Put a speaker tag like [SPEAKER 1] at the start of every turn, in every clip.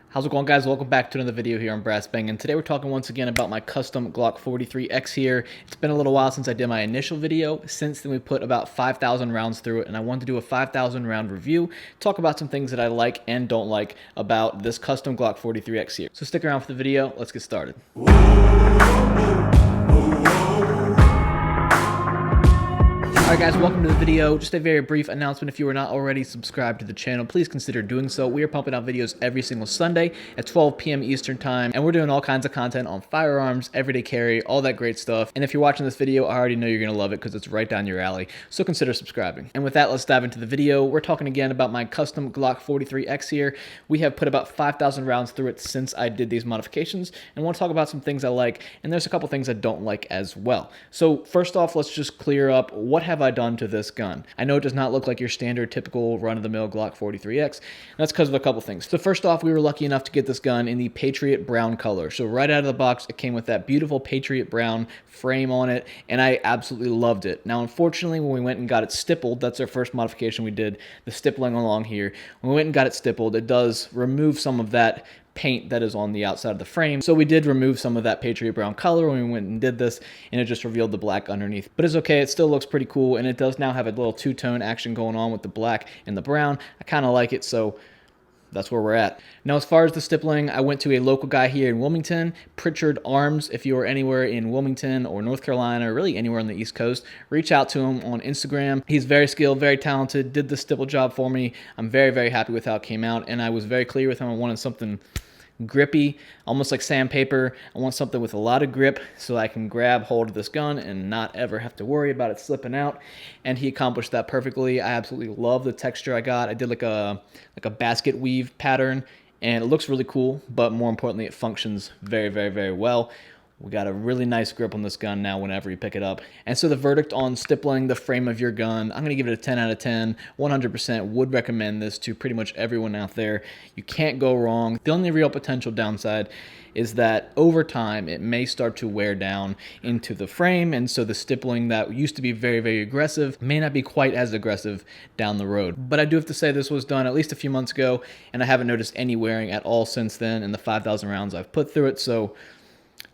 [SPEAKER 1] How's it going, guys? Welcome back to another video here on Brass Bang, and today we're talking once again about my custom Glock 43X here. It's been a little while since I did my initial video. Since then, we put about 5,000 rounds through it, and I wanted to do a 5,000 round review, talk about some things that I like and don't like about this custom Glock 43X here. So stick around for the video. Let's get started. Alright guys, welcome to the video. Just a very brief announcement. If you are not already subscribed to the channel, please consider doing so. We are pumping out videos every single Sunday at 12 p.m. Eastern time, and we're doing all kinds of content on firearms, everyday carry, all that great stuff. And if you're watching this video, I already know you're going to love it because it's right down your alley, so consider subscribing. And with that, let's dive into the video. We're talking again about my custom Glock 43X here. We have put about 5,000 rounds through it since I did these modifications, and we'll talk about some things I like, and there's a couple things I don't like as well. So first off, let's just clear up what have I done to this gun. I know it does not look like your standard typical run-of-the-mill Glock 43X. That's because of a couple things. So first off, we were lucky enough to get this gun in the Patriot Brown color. So right out of the box, it came with that beautiful Patriot Brown frame on it, and I absolutely loved it. Now, unfortunately, when we went and got it stippled, that's our first modification we did, the stippling along here. When we went and got it stippled, it does remove some of that paint that is on the outside of the frame. So we did remove some of that Patriot Brown color when we went and did this, and it just revealed the black underneath. But it's okay, it still looks pretty cool, and it does now have a little two-tone action going on with the black and the brown. I kind of like it, so that's where we're at. Now, as far as the stippling, I went to a local guy here in Wilmington, Pritchard Arms. If you are anywhere in Wilmington or North Carolina, or really anywhere on the East Coast, reach out to him on Instagram. He's very skilled, very talented, did the stipple job for me. I'm very, very happy with how it came out, and I was very clear with him. I wanted something grippy, almost like sandpaper. I want something with a lot of grip so I can grab hold of this gun and not ever have to worry about it slipping out. And he accomplished that perfectly. I absolutely love the texture I got. I did like a basket weave pattern, and it looks really cool, but more importantly, it functions very, very, very well. We got a really nice grip on this gun now whenever you pick it up. And so the verdict on stippling the frame of your gun, I'm going to give it a 10 out of 10. 100% would recommend this to pretty much everyone out there. You can't go wrong. The only real potential downside is that over time it may start to wear down into the frame, and so the stippling that used to be very, very aggressive may not be quite as aggressive down the road. But I do have to say this was done at least a few months ago, and I haven't noticed any wearing at all since then in the 5,000 rounds I've put through it, so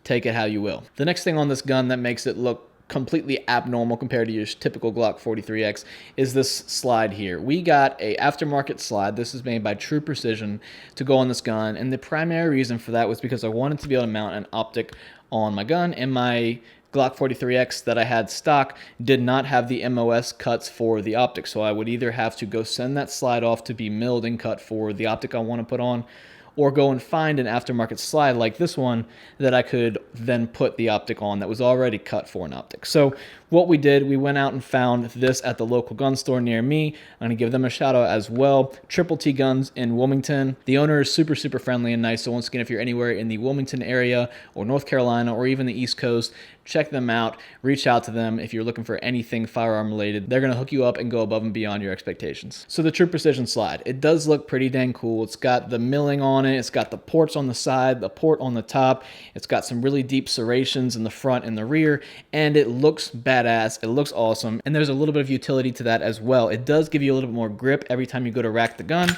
[SPEAKER 1] take it how you will. The next thing on this gun that makes it look completely abnormal compared to your typical Glock 43X is this slide here. We got a aftermarket slide. This is made by True Precision to go on this gun, and the primary reason for that was because I wanted to be able to mount an optic on my gun, and my Glock 43X that I had stock did not have the MOS cuts for the optic, so I would either have to go send that slide off to be milled and cut for the optic I want to put on, or go and find an aftermarket slide like this one that I could then put the optic on that was already cut for an optic. So what we did, we went out and found this at the local gun store near me. I'm gonna give them a shout out as well. Triple T Guns in Wilmington. The owner is super, super friendly and nice. So once again, if you're anywhere in the Wilmington area or North Carolina or even the East Coast, check them out, reach out to them if you're looking for anything firearm related. They're gonna hook you up and go above and beyond your expectations. So the True Precision slide, it does look pretty dang cool. It's got the milling on it, it's got the ports on the side, the port on the top, it's got some really deep serrations in the front and the rear, and it looks badass, it looks awesome, and there's a little bit of utility to that as well. It does give you a little bit more grip every time you go to rack the gun.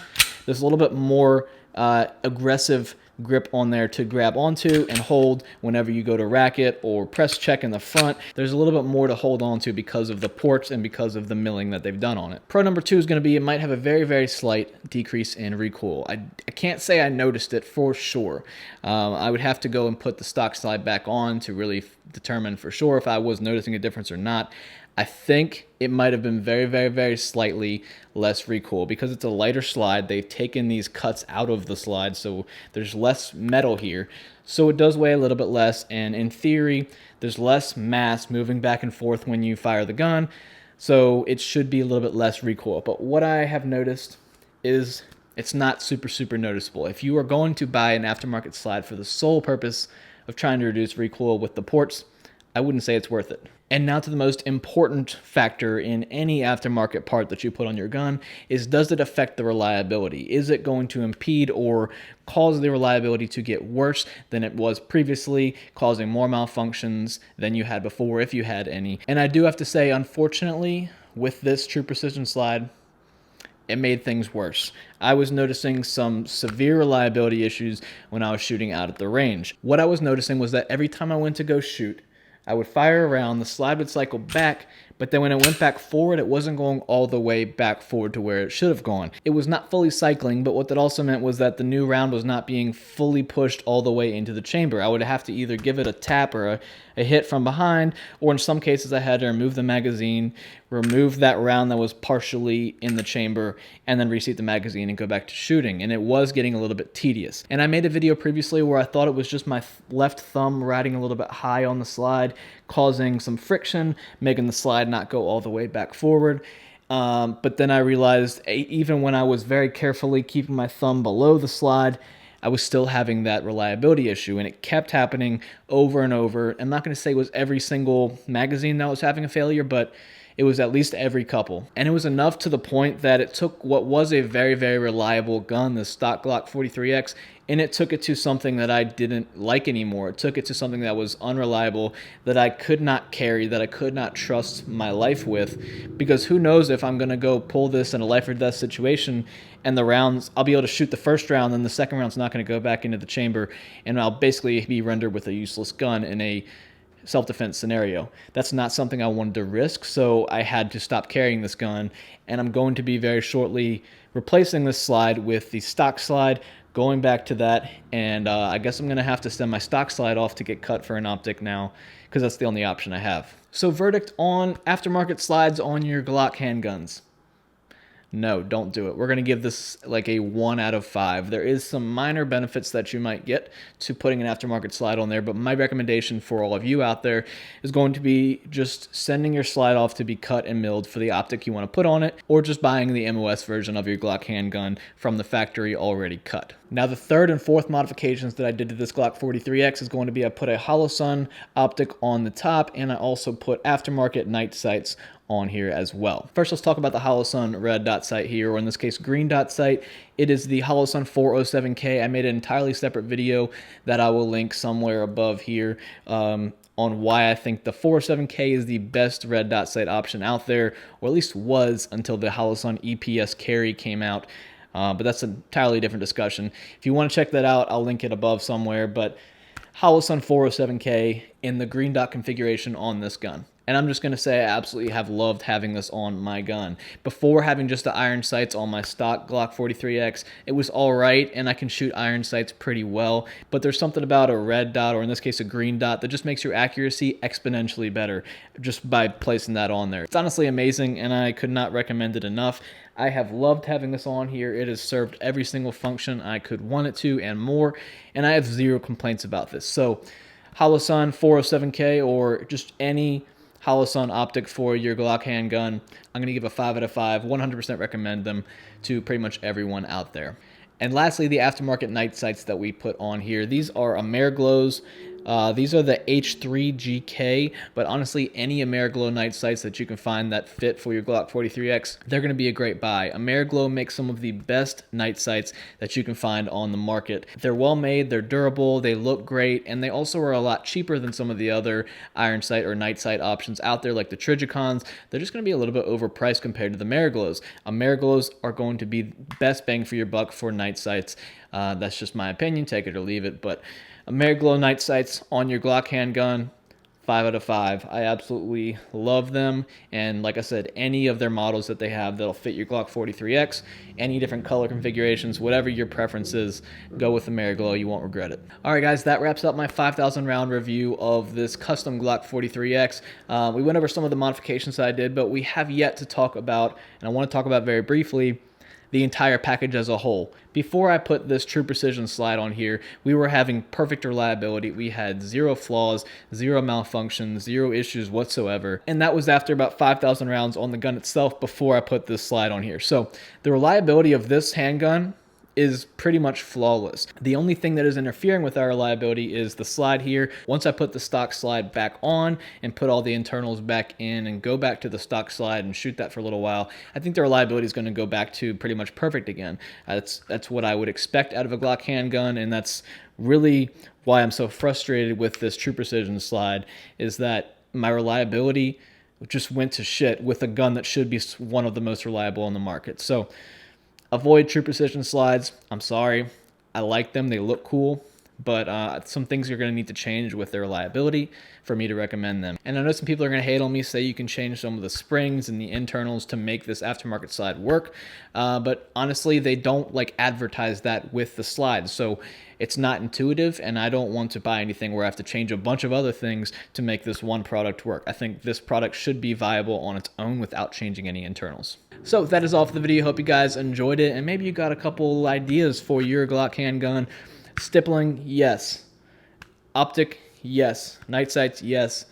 [SPEAKER 1] There's a little bit more aggressive grip on there to grab onto and hold whenever you go to rack it or press check in the front. There's a little bit more to hold on to because of the ports and because of the milling that they've done on it. Pro number two is going to be it might have a very, very slight decrease in recoil. I can't say I noticed it for sure. I would have to go and put the stock slide back on to really determine for sure if I was noticing a difference or not. I think it might have been very, very, very slightly less recoil because it's a lighter slide. They've taken these cuts out of the slide, so there's less metal here. So it does weigh a little bit less, and in theory, there's less mass moving back and forth when you fire the gun, so it should be a little bit less recoil. But what I have noticed is it's not super, super noticeable. If you are going to buy an aftermarket slide for the sole purpose of trying to reduce recoil with the ports, I wouldn't say it's worth it. And now to the most important factor in any aftermarket part that you put on your gun is, does it affect the reliability? Is it going to impede or cause the reliability to get worse than it was previously, causing more malfunctions than you had before, if you had any? And I do have to say, unfortunately, with this True Precision slide, it made things worse. I was noticing some severe reliability issues when I was shooting out at the range. What I was noticing was that every time I went to go shoot, I would fire around, the slide would cycle back, but then when it went back forward, it wasn't going all the way back forward to where it should have gone. It was not fully cycling, but what that also meant was that the new round was not being fully pushed all the way into the chamber. I would have to either give it a tap or a hit from behind, or in some cases I had to remove the magazine, remove that round that was partially in the chamber, and then reseat the magazine and go back to shooting. And it was getting a little bit tedious. And I made a video previously where I thought it was just my left thumb riding a little bit high on the slide, causing some friction, making the slide not go all the way back forward. But then I realized even when I was very carefully keeping my thumb below the slide, I was still having that reliability issue, and it kept happening over and over. I'm not going to say it was every single magazine that was having a failure, but it was at least every couple. And it was enough to the point that it took what was a very, very reliable gun, the stock Glock 43X, and it took it to something that I didn't like anymore. It took it to something that was unreliable, that I could not carry, that I could not trust my life with, because who knows if I'm gonna go pull this in a life or death situation and the rounds, I'll be able to shoot the first round, and the second round's not gonna go back into the chamber, and I'll basically be rendered with a useless gun in a self-defense scenario. That's not something I wanted to risk, so I had to stop carrying this gun, and I'm going to be very shortly replacing this slide with the stock slide, going back to that, and I guess I'm going to have to send my stock slide off to get cut for an optic now, because that's the only option I have. So verdict on aftermarket slides on your Glock handguns. No, don't do it. We're going to give this like a 1 out of 5. There is some minor benefits that you might get to putting an aftermarket slide on there, but my recommendation for all of you out there is going to be just sending your slide off to be cut and milled for the optic you want to put on it, or just buying the MOS version of your Glock handgun from the factory already cut. Now, the third and fourth modifications that I did to this Glock 43X is going to be I put a HOLOSUN optic on the top, and I also put aftermarket night sights on here as well. First, let's talk about the HOLOSUN red dot sight here, or in this case, green dot sight. It is the HOLOSUN 407K. I made an entirely separate video that I will link somewhere above here on why I think the 407K is the best red dot sight option out there, or at least was until the HOLOSUN EPS carry came out. But that's an entirely different discussion. If you want to check that out, I'll link it above somewhere. But HOLOSUN 407K in the green dot configuration on this gun. And I'm just going to say I absolutely have loved having this on my gun. Before having just the iron sights on my stock Glock 43X, it was all right, and I can shoot iron sights pretty well. But there's something about a red dot, or in this case a green dot, that just makes your accuracy exponentially better just by placing that on there. It's honestly amazing, and I could not recommend it enough. I have loved having this on here. It has served every single function I could want it to and more, and I have zero complaints about this. So HOLOSUN 407K, or just any HOLOSUN optic for your Glock handgun, I'm going to give a 5 out of 5. 100% recommend them to pretty much everyone out there. And lastly, the aftermarket night sights that we put on here. These are AMERIGLO's. These are the H3GK, but honestly, any AMERIGLO night sights that you can find that fit for your Glock 43X, they're going to be a great buy. AMERIGLO makes some of the best night sights that you can find on the market. They're well made, they're durable, they look great, and they also are a lot cheaper than some of the other iron sight or night sight options out there, like the Trigicons. They're just going to be a little bit overpriced compared to the AMERIGLOs. AMERIGLOs are going to be best bang for your buck for night sights. That's just my opinion, take it or leave it, but AMERIGLO night sights on your Glock handgun, 5 out of 5. I absolutely love them, and like I said, any of their models that they have that'll fit your Glock 43X, any different color configurations, whatever your preference is, go with AMERIGLO. You won't regret it. All right, guys, that wraps up my 5,000 round review of this custom Glock 43X. We went over some of the modifications that I did, but we have yet to talk about, and I want to talk about very briefly, the entire package as a whole. Before I put this True Precision slide on here, we were having perfect reliability. We had zero flaws, zero malfunctions, zero issues whatsoever. And that was after about 5,000 rounds on the gun itself before I put this slide on here. So the reliability of this handgun is pretty much flawless. The only thing that is interfering with our reliability is the slide here. Once I put the stock slide back on and put all the internals back in and go back to the stock slide and shoot that for a little while, I think the reliability is going to go back to pretty much perfect again. That's what I would expect out of a Glock handgun, and that's really why I'm so frustrated with this True Precision slide, is that my reliability just went to shit with a gun that should be one of the most reliable on the market. So avoid true precision slides. I'm sorry. I like them. They look cool. But some things you're going to need to change with their reliability for me to recommend them. And I know some people are going to hate on me, say you can change some of the springs and the internals to make this aftermarket slide work. But honestly, they don't like advertise that with the slides. So it's not intuitive, and I don't want to buy anything where I have to change a bunch of other things to make this one product work. I think this product should be viable on its own without changing any internals. So that is all for the video. Hope you guys enjoyed it, and maybe you got a couple ideas for your Glock handgun. Stippling, yes. Optic, yes. Night sights, yes.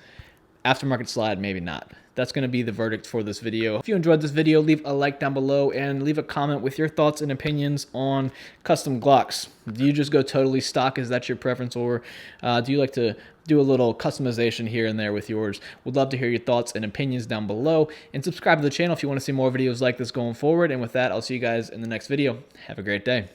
[SPEAKER 1] Aftermarket slide, maybe not. That's going to be the verdict for this video. If you enjoyed this video, leave a like down below and leave a comment with your thoughts and opinions on custom Glocks. Do you just go totally stock? Is that your preference? Or do you like to do a little customization here and there with yours? Would love to hear your thoughts and opinions down below. And subscribe to the channel if you want to see more videos like this going forward. And with that, I'll see you guys in the next video. Have a great day.